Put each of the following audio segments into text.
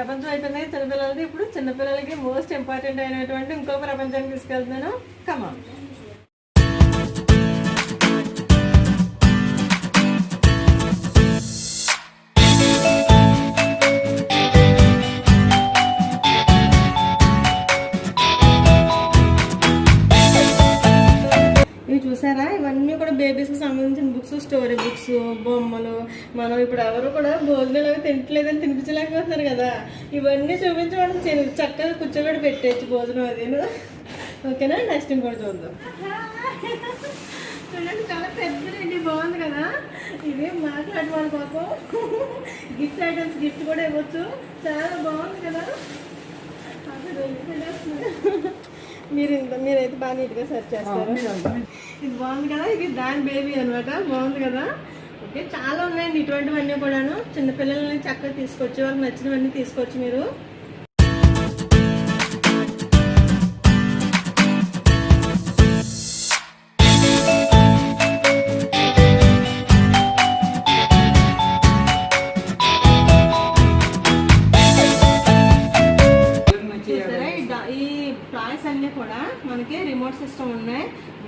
ప్రపంచం అయిపోయింది చిన్నపిల్లలది. ఇప్పుడు చిన్నపిల్లలకి మోస్ట్ ఇంపార్టెంట్ అయినటువంటి ఇంకో ప్రపంచానికి తీసుకెళ్తున్నాను. కమాన్. చూసారా, ఇవన్నీ కూడా బేబీస్కి సంబంధించిన బుక్స్, స్టోరీ బుక్స్, బొమ్మలు. మనం ఇప్పుడు ఎవరు కూడా భోజనాలు అవి తింటలేదని తినిపించలేకపోతున్నారు కదా, ఇవన్నీ చూపించి మనం చక్కగా కూర్చోబెట్టి పెట్టేయచ్చు భోజనం అది. ఓకేనా, నెక్స్ట్ ఇంకోటి చూద్దాం. చూడండి, చాలా పెద్దదండి, బాగుంది కదా. ఇది మాట్లాడే వాళ్ళ కోసం గిఫ్ట్ ఐటమ్స్, గిఫ్ట్ కూడా ఇవ్వచ్చు. చాలా బాగుంది కదా. మీరైతే బాగా నీట్గా సెర్చ్ చేస్తారు. ఇది బాగుంది కదా, ఇది దాని బేబీ అనమాట. బాగుంది కదా. ఓకే, చాలా ఉన్నాయండి ఇటువంటివన్నీ కూడాను. చిన్నపిల్లల్ని చక్కగా తీసుకోవచ్చు, వాళ్ళకి నచ్చినవన్నీ తీసుకోవచ్చు మీరు. అన్నీ కూడా మనకి రిమోట్ సిస్టమ్ ఉన్నాయి.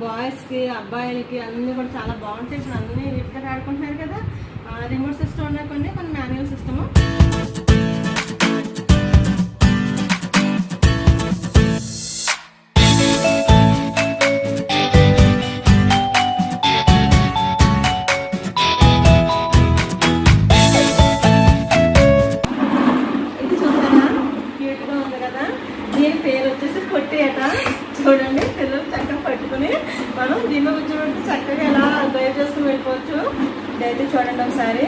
బాయ్స్కి, అబ్బాయిలకి అన్నీ కూడా చాలా బాగుంటాయి. ఇప్పుడు అన్నీ వీటితో ఆడుకుంటున్నారు కదా. రిమోట్ సిస్టమ్ ఉన్నాయి, కొన్ని మాన్యువల్ సిస్టమ్. ఇది చూసారా, క్యూట్గా ఉంది కదా. దీని పేరు వచ్చేసి పొట్టి అట. చూడండి, పిల్లలు చక్కగా పట్టుకుని మనం దీనిలో కూర్చోబెట్టి చక్కగా ఎలా డ్రైవ్ చేసుకుని వెళ్ళిపోవచ్చు. ఇదైతే చూడండి ఒకసారి.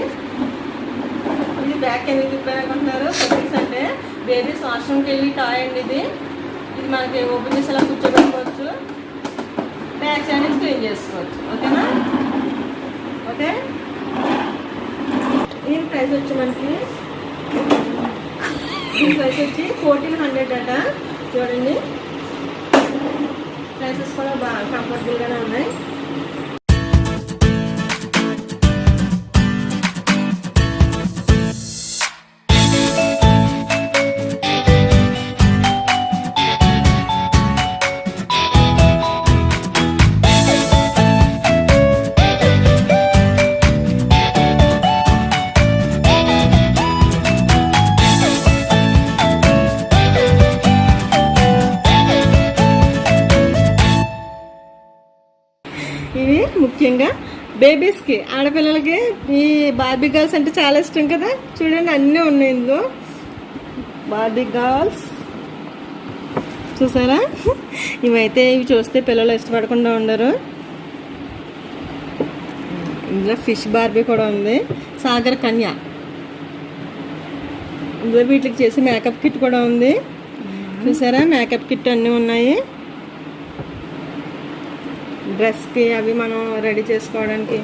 ఇది బ్యాక్ ఎందుకు తిప్పారనుకుంటున్నారు? పొట్టిస్ అంటే బేబీస్ వాష్రూమ్కి వెళ్ళి టాయ్ అండి ఇది. ఇది మనకి ఓపెన్ చేసి ఎలా కూర్చోబెట్టుకోవచ్చు, బ్యాక్ సైడ్ నుంచి క్లీన్ చేసుకోవచ్చు. ఓకేనా? ఓకే, దీని ప్రైస్ వచ్చి మనకి దీని ప్రైస్ వచ్చి 1400 అట. చూడండి, ప్రైసెస్ కూడా బాగా కంఫర్టబుల్గానే ఉన్నాయి. ఇవి ముఖ్యంగా బేబీస్కి, ఆడపిల్లలకి ఈ బార్బీ గర్ల్స్ అంటే చాలా ఇష్టం కదా. చూడండి, అన్నీ ఉన్నాయి ఇందులో. బార్బీ గర్ల్స్ చూసారా. ఇవైతే ఇవి చూస్తే పిల్లలు ఇష్టపడకుండా ఉండరు. ఇందులో ఫిష్ బార్బీ కూడా ఉంది, సాగర్ కన్య. ఇందులో వీటికి చేసి మేకప్ కిట్ కూడా ఉంది. చూసారా, మేకప్ కిట్ అన్నీ ఉన్నాయి. డ్రెస్కి అవి మనం రెడీ చేసుకోవడానికి.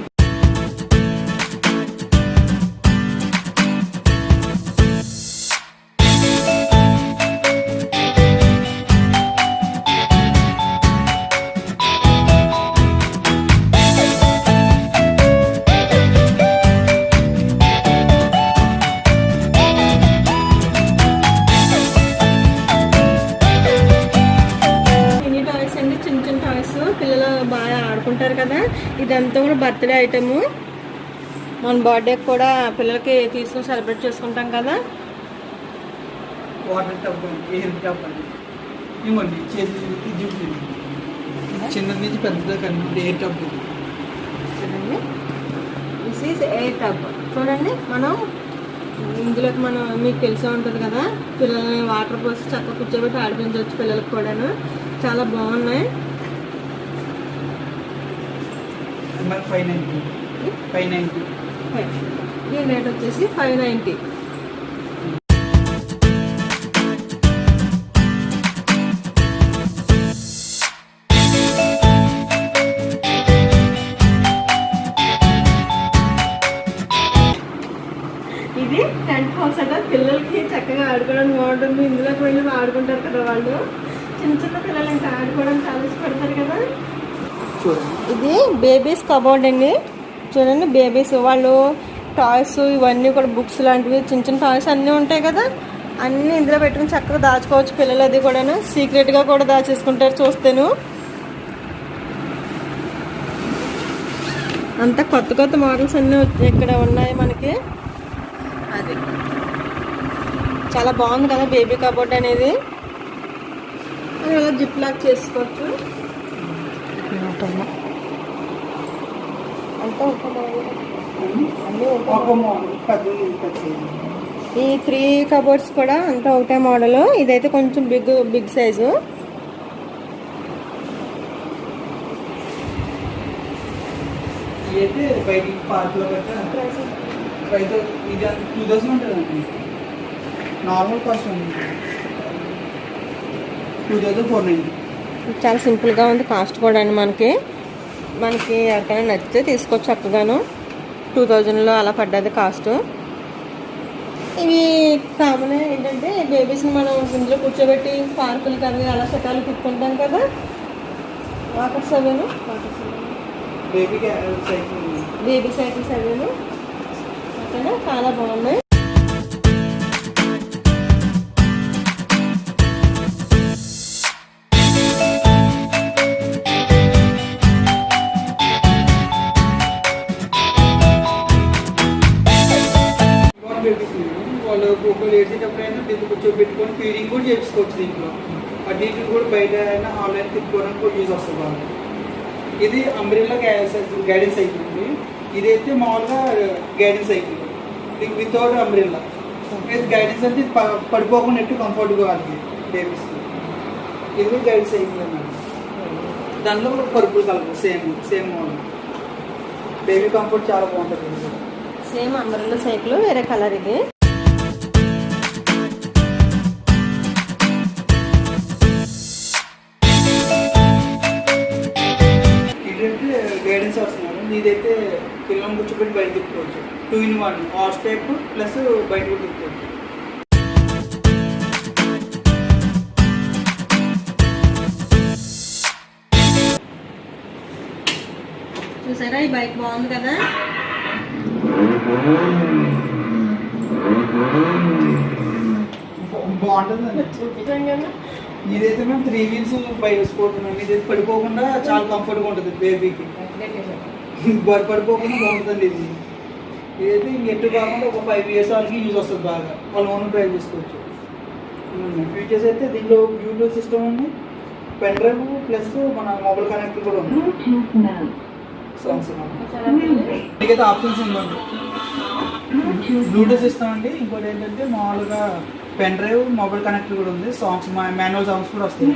పిల్లలు బాగా ఆడుకుంటారు కదా. ఇదంతా కూడా బర్త్డే ఐటము. మన బర్త్డేకి కూడా పిల్లలకి తీసుకుని సెలబ్రేట్ చేసుకుంటాం కదా. వాటర్ టబ్, ఎయిర్ టబ్ అని ఇవ్వండి. చిన్నది నుంచి పెద్దగా కనిపి ఎయిర్ టబ్. చూడండి, దిస్ ఈజ్ ఎయిర్ టబ్. చూడండి, మనం ఇందులోకి మీకు తెలిసే ఉంటుంది కదా, పిల్లల్ని వాటర్ పోసి చక్కగా కూర్చోబెట్టి ఆడిపించవచ్చు పిల్లలకు కూడాను. చాలా బాగున్నాయి. 590. దీని రేట్ వచ్చేసి 590. ఇది టెంట్ హౌస్ అట. పిల్లలకి చక్కగా ఆడుకోవడానికి బాగుంటుంది. ఇందులోకి వెళ్ళి ఆడుకుంటారు కదా వాళ్ళు. చిన్న చిన్న పిల్లలు ఇంకా ఆడుకోవడానికి చాలా ఇష్టపడతారు కదా. ఇది బేబీస్ కబోర్డ్ అండి. చూడండి, బేబీస్ వాళ్ళు టాయ్స్ ఇవన్నీ కూడా, బుక్స్ లాంటివి చిన్న చిన్న టాయ్స్ అన్నీ ఉంటాయి కదా. అన్నీ ఇందులో పెట్టుకుని చక్కగా దాచుకోవచ్చు పిల్లలు. అది కూడాను సీక్రెట్గా కూడా దాచేసుకుంటారు చూస్తేను. అంతా కొత్త కొత్త మోడల్స్ అన్నీ ఇక్కడ ఉన్నాయి మనకి. అది చాలా బాగుంది కదా బేబీ కబోర్డ్ అనేది. అది ఇలా జిప్ లాక్ చేసుకోవచ్చు. అంతా ఈ 3 కబోర్డ్స్ కూడా అంతా ఒకటే మోడల్. ఇదైతే కొంచెం బిగ్ సైజు. అయితే బయటికి పార్క్లో ఇది 2000 ఉంటుందండి. నార్మల్ కాస్ట్ ఉంది 2490. చాలా సింపుల్గా ఉంది కాస్ట్ కూడా అండి. మనకి ఎవరికైనా నచ్చితే తీసుకోవచ్చు చక్కగాను. 2000లో అలా పడ్డది కాస్ట్. ఇవి కామన్ ఏంటంటే బేబీస్ని మనం ఇందులో కూర్చోబెట్టి పార్కులు కదా అలా చట్టాలు తిప్పుకుంటాం కదా. వాకర్స్ అవేను బేబీ సైకిల్స్ అవేను ఓకేనా, చాలా బాగున్నాయి. వాళ్ళు ఒకళ్ళు వేసేటప్పుడైనా దీన్ని కూర్చోబెట్టుకొని ఫీడింగ్ కూడా చేసుకోవచ్చు. దీంట్లో అటు ఇటు కూడా బయట అయినా ఆన్లైన్ తిప్పుకోవడానికి కూడా యూజ్ వస్తుంది బాగా. ఇది అంబ్రెల్లా గైడెన్స్ సైకిల్ అండి. ఇదైతే మామూలుగా గైడెన్స్ సైకిల్ ఇది వితౌట్ అంబ్రెల్లా. గైడెన్స్ అంటే పడిపోకుండా ఎట్టు కంఫర్ట్గా వాళ్ళకి బేబీస్కి. ఇది కూడా గైడెన్స్ సైకిల్ అన్నమాట. దాంట్లో కూడా purple colour same model. Baby comfort చాలా బాగుంటుంది. సేమ్ అంబ్రెల్లా సైకిల్ వేరే కలర్. ఇది గైడెన్స్ వస్తున్నాడు. ఇదైతే పిల్లలను కూర్చోబెట్టి బయట తిప్పుకోవచ్చు. 2-in-1 హార్స్ టైప్ ప్లస్ బయట కూడా తిప్పుకోవచ్చు. చూసారా ఈ బైక్ బాగుంది కదా. బాగుంటుందండి. ఇదైతే మేము 3 wheels బయట వేసుకోతున్నాం. ఇదైతే పడిపోకుండా చాలా కంఫర్ట్గా ఉంటుంది బేబీకి. పడిపోకుండా బాగుంటుంది. ఇదైతే ఎటు కాకుండా ఒక 5 years వాళ్ళకి యూజ్ వస్తుంది బాగా. వాళ్ళు ఓన్ డ్రైవ్ చేసుకోవచ్చు. ఫీచర్స్ అయితే దీంట్లో బ్లూటూత్ సిస్టమ్ ఉంది, పెన్ డ్రైవ్ ప్లస్ మన మొబైల్ కనెక్టర్ కూడా ఉంది. సాంగ్స్ మీకైతే ఆప్షన్స్ ఉందండి. బ్లూటూత్ సిస్టమ్ అండి. ఇంకోటి ఏంటంటే మామూలుగా పెన్ డ్రైవ్ మొబైల్ కనెక్టర్ కూడా ఉంది. సాంగ్స్ మాన్యువల్ సాంగ్స్ కూడా వస్తాయి.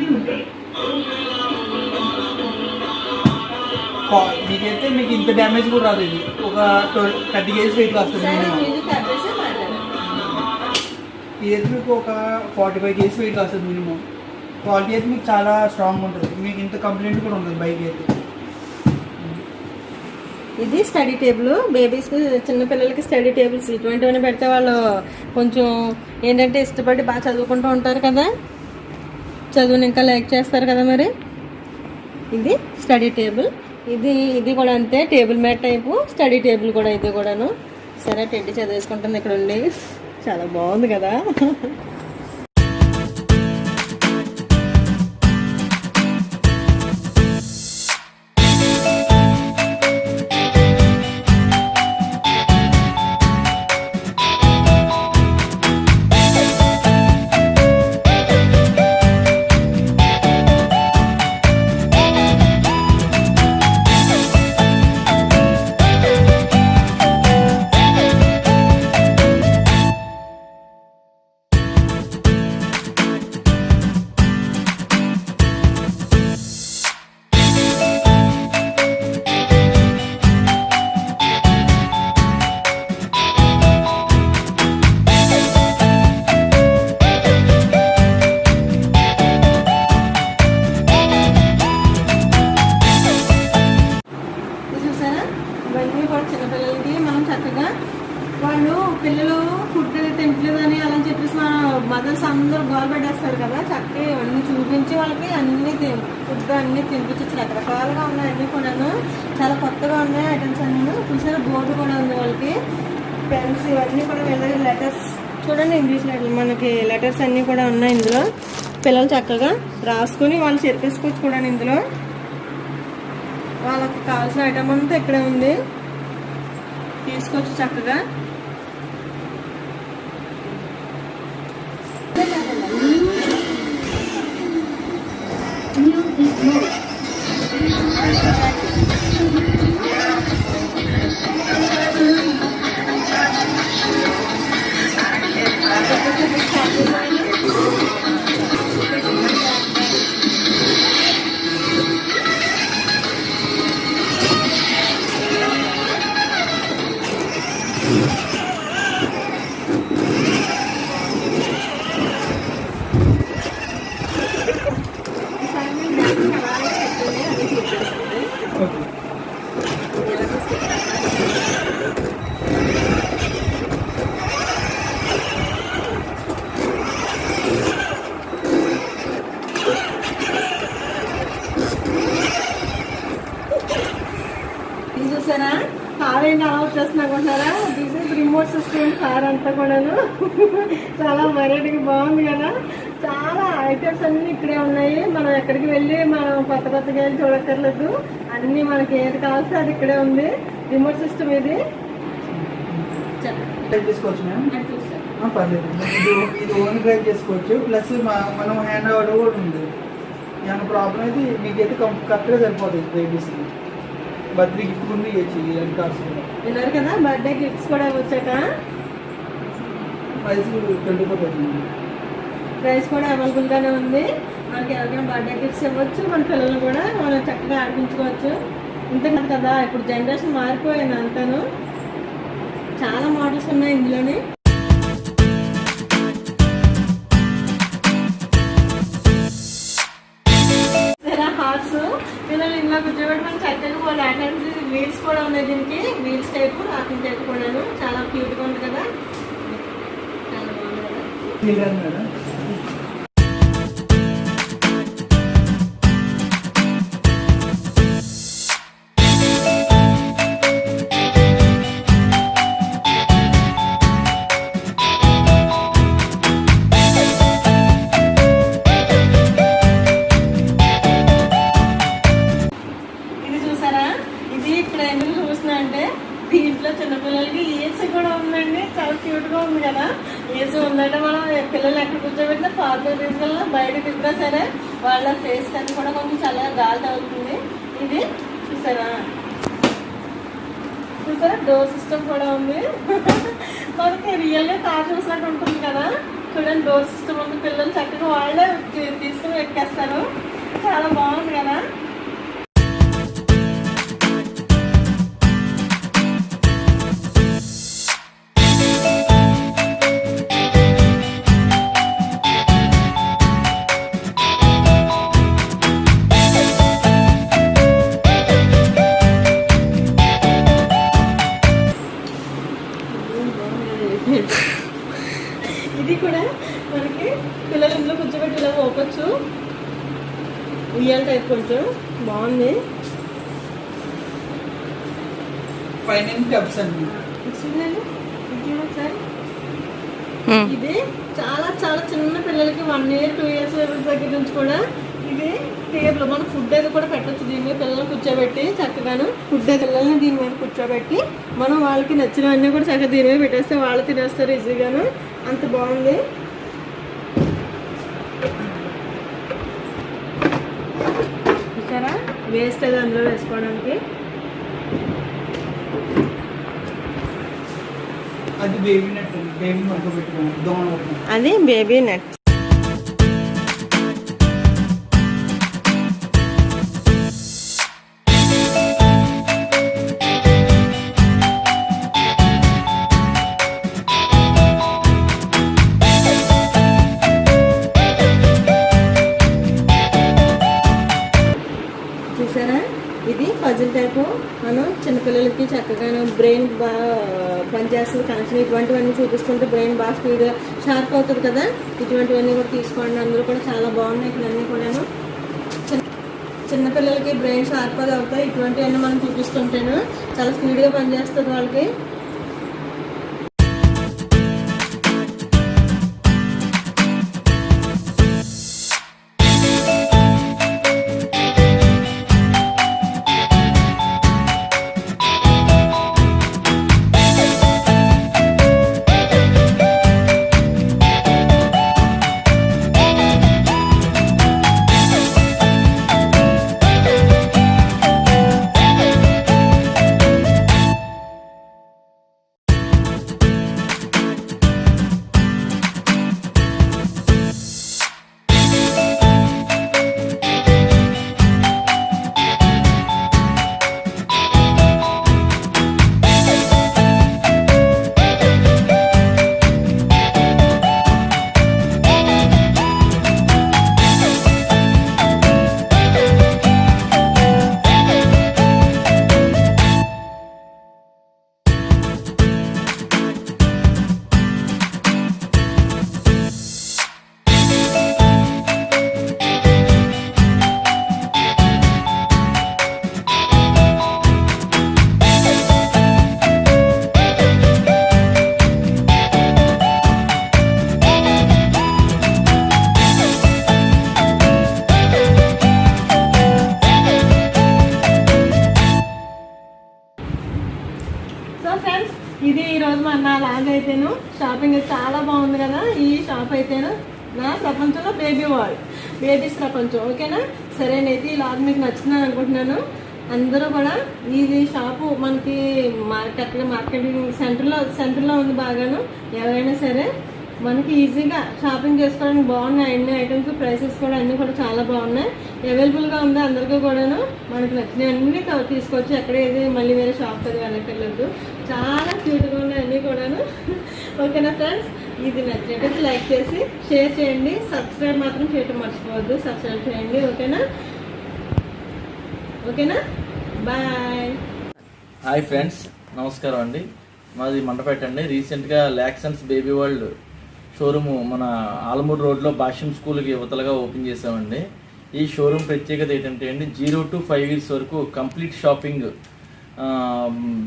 మీకైతే మీకు ఇంత డ్యామేజ్ కూడా రాదు. ఇది ఒక 30 kg వెయిట్ వస్తుంది మినిమం. ఇదైతే మీకు ఒక 45 kg వెయిట్ వస్తుంది మినిమం. క్వాలిటీ అయితే మీకు చాలా స్ట్రాంగ్ ఉంటుంది. మీకు ఇంత కంప్లైంట్ కూడా ఉంటుంది బైక్ అయితే. ఇది స్టడీ టేబుల్. బేబీస్కి చిన్నపిల్లలకి స్టడీ టేబుల్స్ ఇటువంటివన్నీ పెడితే వాళ్ళు కొంచెం ఏంటంటే ఇష్టపడి బాగా చదువుకుంటూ ఉంటారు కదా. చదువుని ఇంకా లైక్ చేస్తారు కదా. మరి ఇది స్టడీ టేబుల్. ఇది కూడా అంతే, table mat type study table కూడా. ఇది కూడాను సరే టెడ్డి చదివేసుకుంటుంది ఇక్కడ ఉండి. చాలా బాగుంది కదా. చిన్నపిల్లలకి మనం చక్కగా వాళ్ళు పిల్లలు ఫుడ్ తింటలేదని అలా చెప్పేసి మన మదర్స్ అందరూ గోల్ పెట్టేస్తారు కదా. చక్కగా ఇవన్నీ చూపించి వాళ్ళకి అన్ని ఫుడ్ అన్ని తినిపించచ్చు. రకరకాలుగా ఉన్నాయి అన్నీ కూడాను. చాలా కొత్తగా ఉన్నాయి ఐటమ్స్ అన్నీ. చూసారా బోర్డు కూడా ఉంది వాళ్ళకి. పెన్స్ ఇవన్నీ కూడా వెళ్ళి లెటర్స్ చూడండి ఇంగ్లీష్ లెటర్ మనకి లెటర్స్ అన్నీ కూడా ఉన్నాయి ఇందులో. పిల్లలు చక్కగా రాసుకుని వాళ్ళు చెరిపేసుకోవచ్చు కూడా ఇందులో. వాళ్ళకి కావాల్సిన ఐటమ్ అంతా ఇక్కడే ఉంది, తీసుకోవచ్చు చక్కగా. చూసారా కార్ ఏంటి అలా వచ్చేస్తున్నా కొంటారా? This is remote system car అంతా కూడాను. చాలా వెరైటీగా బాగుంది కదా. చాలా ఐటమ్స్ అన్నీ ఇక్కడే ఉన్నాయి. మనం ఎక్కడికి వెళ్ళి మనం కొత్త కొత్తగా వెళ్ళి చూడక్కర్లేదు. అన్నీ మనకి ఏది కావాల్సి అది ఇక్కడే ఉంది. రిమోట్ సిస్టమ్ ఇది. తీసుకోవచ్చు మ్యామ్, పర్లేదు. ఇది ఓన్ డ్రైవ్ చేసుకోవచ్చు. ప్లస్ మనం హ్యాండ్ ఓవర్ కూడా ఉంది. ఏమైనా ప్రాబ్లం అయితే మీకైతే కరెక్ట్గా సరిపోతుంది డ్రైవ్ చేసి. బర్త్డే గిఫ్ట్ కూడా ఇవ్వచ్చు. అది కార్స్ కూడా విన్నారు కదా, బర్త్డే గిఫ్ట్స్ కూడా వచ్చాక ప్రైస్ 24,000. ప్రైస్ కూడా అవైలబుల్గానే ఉంది. మనకి ఎవరికైనా బర్త్డే గిఫ్ట్స్ ఇవ్వచ్చు, మన పిల్లలు కూడా మనం చక్కగా ఆడిపించుకోవచ్చు. ఇంత కదా ఇప్పుడు జనరేషన్ మారిపోయింది అంతాను. చాలా మోడల్స్ ఉన్నాయి ఇందులోని. హార్ట్స్ పిల్లలు ఇంట్లో కూర్చోబెట్టి మనం చక్కగా వాళ్ళు ఆటండి. వీల్స్ కూడా ఉన్నాయి దీనికి, వీల్స్ టైప్ రాకింగ్ టైప్ కూడాను. చాలా క్యూట్గా ఉంది కదా, చాలా బాగుంది కదా. ఇది ఇక్కడ ఎందుకు చూస్తున్నా అంటే దీంట్లో చిన్నపిల్లలకి ఏసీ కూడా ఉందండి. చాలా క్యూట్ గా ఉంది కదా. ఏసీ ఉందంటే మనం పిల్లలు ఎక్కడ కూర్చోబెట్టినా పార్కులు తీసుకెళ్ళినా బయట తిప్పినా సరే వాళ్ళ ఫేస్ కన్నా కూడా కొంచెం చల్లగా గాలి తగులుతుంది. ఇది చూసారా, చూసారా డోర్ సిస్టమ్ కూడా ఉంది. మనకి రియల్గా కార్ చూసినట్టు ఉంటుంది కదా. చూడండి డోర్ సిస్టమ్ ఉంది. పిల్లలు చక్కగా వాళ్ళే తీసుకుని ఎక్కేస్తారు. చాలా బాగుంది కదా. ఇది కూడా మనకి పిల్లలు ఇంట్లో కూర్చోబెట్టి ఇలా పోవచ్చు. ఉయ్యాల టైప్ కొంచెం బాగుంది. ఇది చాలా చాలా చిన్న పిల్లలకి 1 year 2 years దగ్గర నుంచి కూడా ఇది టేబుల్ మనం ఫుడ్ అది కూడా పెట్టచ్చు. దీని మీద పిల్లల్ని కూర్చోబెట్టి చక్కగాను ఫుడ్ పిల్లల్ని దీని మీద కూర్చోబెట్టి మనం వాళ్ళకి నచ్చినవన్నీ కూడా చక్కగా దీని మీద పెట్టేస్తే వాళ్ళు తినేస్తారు ఈజీగాను. అంత బాగుంది. చూసారా వేస్ట్ అది అందులో వేసుకోవడానికి. అది బేబీ నెట్, బేబీ పెట్టుకోవాలి. అది బేబీ నెట్. చూసారా ఇది పజిల్ టైపు. మనం చిన్నపిల్లలకి చక్కగా బ్రెయిన్ బాగా పనిచేస్తుంది, కనెక్షన్ ఇటువంటివన్నీ చూపిస్తుంటే బ్రెయిన్ బాగా స్పీడ్ షార్ప్ అవుతుంది కదా. ఇటువంటివన్నీ కూడా తీసుకోండి. అందులో కూడా చాలా బాగున్నాయి ఇక్కడ అన్నీ కూడాను. చిన్నపిల్లలకి బ్రెయిన్ షార్ప్గా అవుతాయి ఇటువంటివన్నీ మనం చూపిస్తుంటేను. చాలా స్పీడ్గా పనిచేస్తుంది వాళ్ళకి. బ్లాగ్ అయితేను షాపింగ్ చాలా బాగుంది కదా. ఈ షాప్ అయితేను నా ప్రపంచంలో బేబీ వరల్డ్, బేబీస్ ప్రపంచం. ఓకేనా? సరేనైతే ఈ బ్లాగ్ మీకు నచ్చిందని అనుకుంటున్నాను. అందరూ కూడా ఇది షాపు మనకి మార్కెటింగ్ సెంటర్లో ఉంది బాగాను. ఎవరైనా సరే మనకి ఈజీగా షాపింగ్ చేసుకోవడానికి బాగున్నాయి. అన్ని ఐటమ్స్ ప్రైసెస్ కూడా అన్నీ కూడా చాలా బాగున్నాయి. అవైలబుల్గా ఉంది అందరికీ కూడాను. మనకి నచ్చినవి అన్నీ తీసుకోవచ్చు. ఎక్కడ ఏది మళ్ళీ వేరే షాప్ అది వెళ్ళక్కర్లేదు. చాలా క్యూట్గా ఉన్నాయి అన్నీ కూడాను. ఓకేనా ఫ్రెండ్స్? ఇది నచ్చినట్టయితే లైక్ చేసి షేర్ చేయండి. సబ్స్క్రైబ్ మాత్రం చేయటం మర్చిపోవద్దు. సబ్స్క్రైబ్ చేయండి. ఓకేనా? బాయ్. హాయ్ ఫ్రెండ్స్, నమస్కారం అండి. మాది మండపేట అండి. రీసెంట్గా లాక్సన్స్ బేబీ వరల్డ్ షోరూము మన ఆలమూరు రోడ్లో భాష్యం స్కూల్కి యువతలుగా ఓపెన్ చేసామండి. ఈ షోరూమ్ ప్రత్యేకత ఏంటంటే అండి 0 to 5 years వరకు కంప్లీట్ షాపింగ్,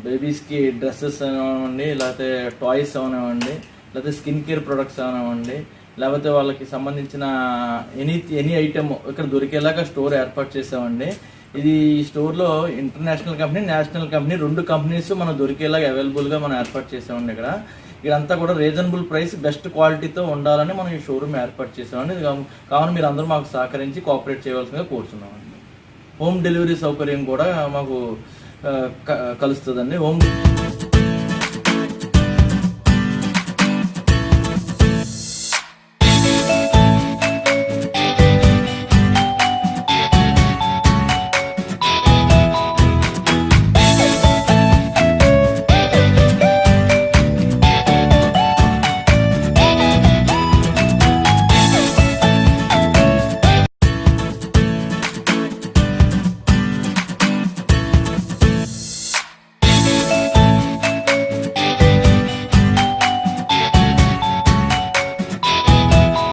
బేబీస్కి డ్రెస్సెస్ అవనివ్వండి, లేకపోతే టాయ్స్ అవనివ్వండి, లేకపోతే స్కిన్ కేర్ ప్రొడక్ట్స్ అవనివ్వండి, లేకపోతే వాళ్ళకి సంబంధించిన ఎనీ ఐటమ్ ఇక్కడ దొరికేలాగా స్టోర్ ఏర్పాటు చేసామండి. ఇది స్టోర్లో international company, national company 2 companies మనం దొరికేలాగా అవైలబుల్గా మనం ఏర్పాటు చేసామండి. ఇదంతా కూడా రీజనబుల్ ప్రైస్, బెస్ట్ క్వాలిటీతో ఉండాలని మనం ఈ షోరూమ్ ఏర్పాటు చేసామండి. కావున మీరు అందరూ మాకు సహకరించి కోఆపరేట్ చేయవలసిందిగా కోరుతున్నామండి. హోమ్ డెలివరీ సౌకర్యం కూడా మాకు కలుస్తుందండి.